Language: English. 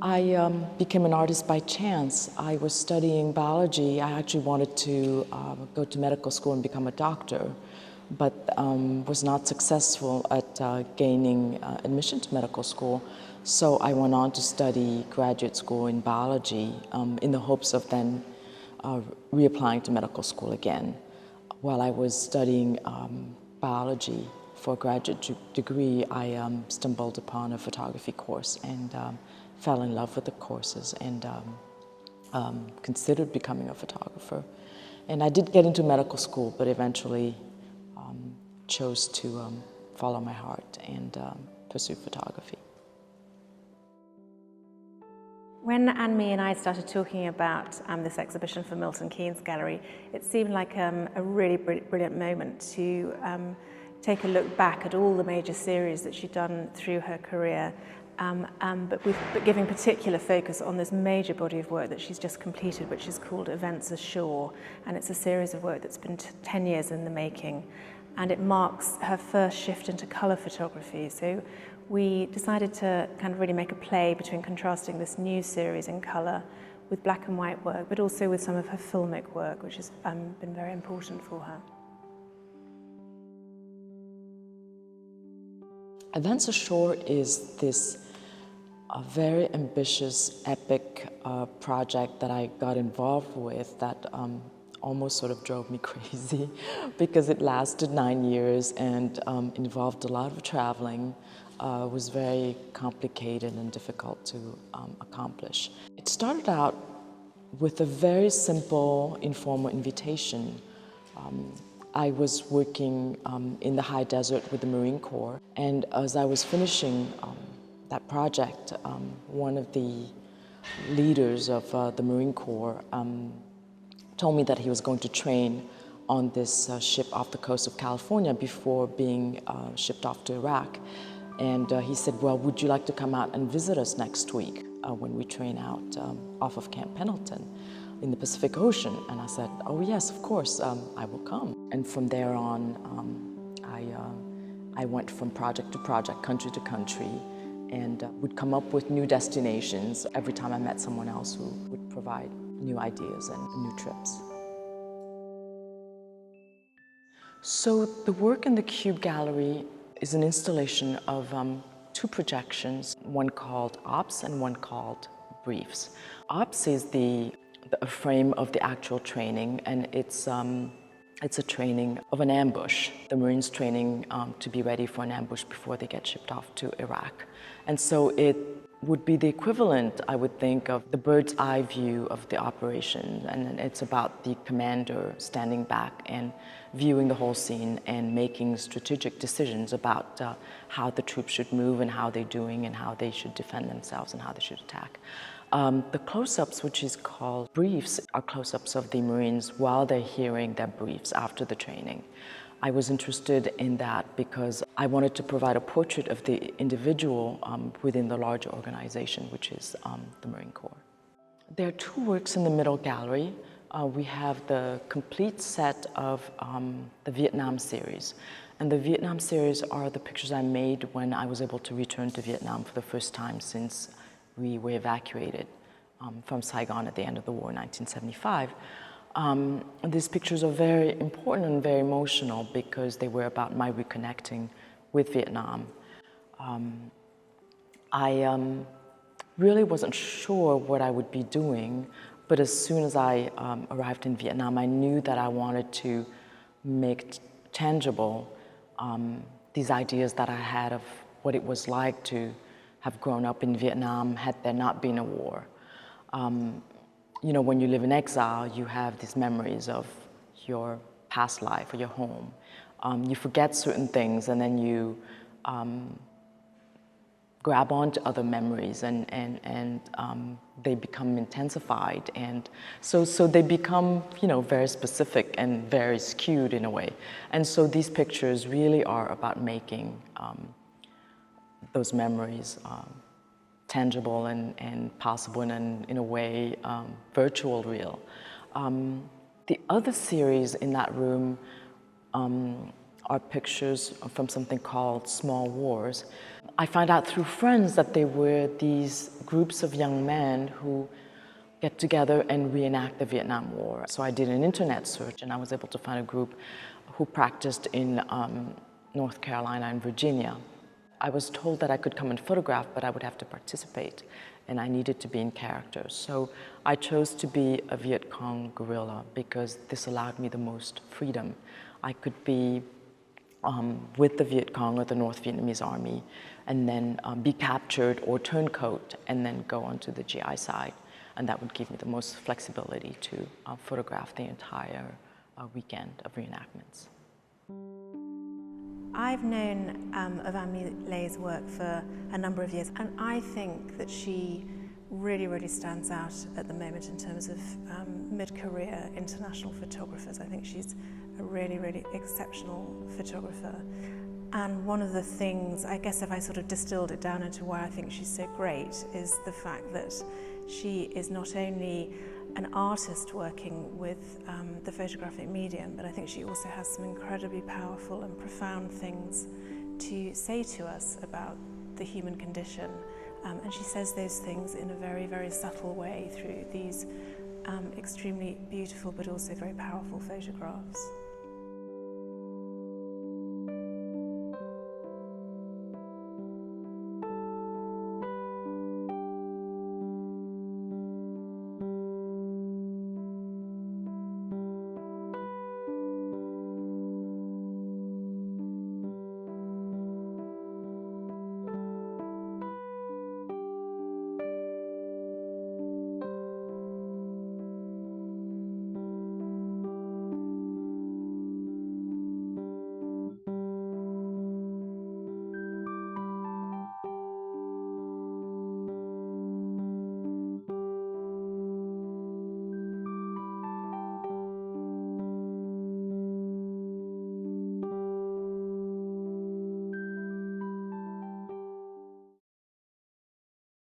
I became an artist by chance. I was studying biology. I actually wanted to go to medical school and become a doctor, but was not successful at gaining admission to medical school. So I went on to study graduate school in biology in the hopes of then reapplying to medical school again. While I was studying biology for a graduate degree, I stumbled upon a photography course and fell in love with the courses and considered becoming a photographer. And I did get into medical school, but eventually chose to follow my heart and pursue photography. When Anne-Mee and I started talking about this exhibition for Milton Keynes Gallery, it seemed like a really brilliant moment to take a look back at all the major series that she'd done through her career, but giving particular focus on this major body of work that she's just completed, which is called Events Ashore, and it's a series of work that's been 10 years in the making, and it marks her first shift into colour photography. So we decided to kind of really make a play between contrasting this new series in colour with black and white work, but also with some of her filmic work, which has been very important for her. Events Ashore is this very ambitious, epic project that I got involved with that almost sort of drove me crazy because it lasted 9 years and involved a lot of traveling. Was very complicated and difficult to accomplish. It started out with a very simple, informal invitation. I was working in the high desert with the Marine Corps, and as I was finishing that project, one of the leaders of the Marine Corps told me that he was going to train on this ship off the coast of California before being shipped off to Iraq. And he said, well, would you like to come out and visit us next week when we train out off of Camp Pendleton in the Pacific Ocean? And I said, oh yes, of course, I will come. And from there on, I went from project to project, country to country, and would come up with new destinations every time I met someone else who would provide new ideas and new trips. So the work in the Cube Gallery is an installation of two projections, one called Ops and one called Briefs. Ops is the frame of the actual training, and it's a training of an ambush. The Marines training to be ready for an ambush before they get shipped off to Iraq. And so it would be the equivalent, I would think, of the bird's eye view of the operation. And it's about the commander standing back and viewing the whole scene and making strategic decisions about how the troops should move and how they're doing and how they should defend themselves and how they should attack. The close-ups, which is called briefs, are close-ups of the Marines while they're hearing their briefs after the training. I was interested in that because I wanted to provide a portrait of the individual within the larger organization, which is the Marine Corps. There are two works in the middle gallery. We have the complete set of the Vietnam series. And the Vietnam series are the pictures I made when I was able to return to Vietnam for the first time since we were evacuated from Saigon at the end of the war in 1975. And these pictures are very important and very emotional because they were about my reconnecting with Vietnam. I really wasn't sure what I would be doing, but as soon as I arrived in Vietnam, I knew that I wanted to make tangible these ideas that I had of what it was like to have grown up in Vietnam had there not been a war. You know, when you live in exile, you have these memories of your past life or your home. You forget certain things and then you grab onto other memories and they become intensified. And so they become, you know, very specific and very skewed in a way. And so these pictures really are about making those memories tangible and possible and in a way virtual real. The other series in that room are pictures from something called Small Wars. I found out through friends that there were these groups of young men who get together and reenact the Vietnam War. So I did an internet search and I was able to find a group who practiced in North Carolina and Virginia. I was told that I could come and photograph, but I would have to participate, and I needed to be in character. So I chose to be a Viet Cong guerrilla because this allowed me the most freedom. I could be with the Viet Cong or the North Vietnamese Army, and then be captured or turncoat, and then go onto the GI side. And that would give me the most flexibility to photograph the entire weekend of reenactments. I've known of Anne Lay's work for a number of years, and I think that she really stands out at the moment in terms of mid-career international photographers. I think she's a really exceptional photographer. And one of the things, I guess if I sort of distilled it down into why I think she's so great, is the fact that she is not only an artist working with the photographic medium, but I think she also has some incredibly powerful and profound things to say to us about the human condition. And she says those things in a very subtle way through these extremely beautiful but also very powerful photographs.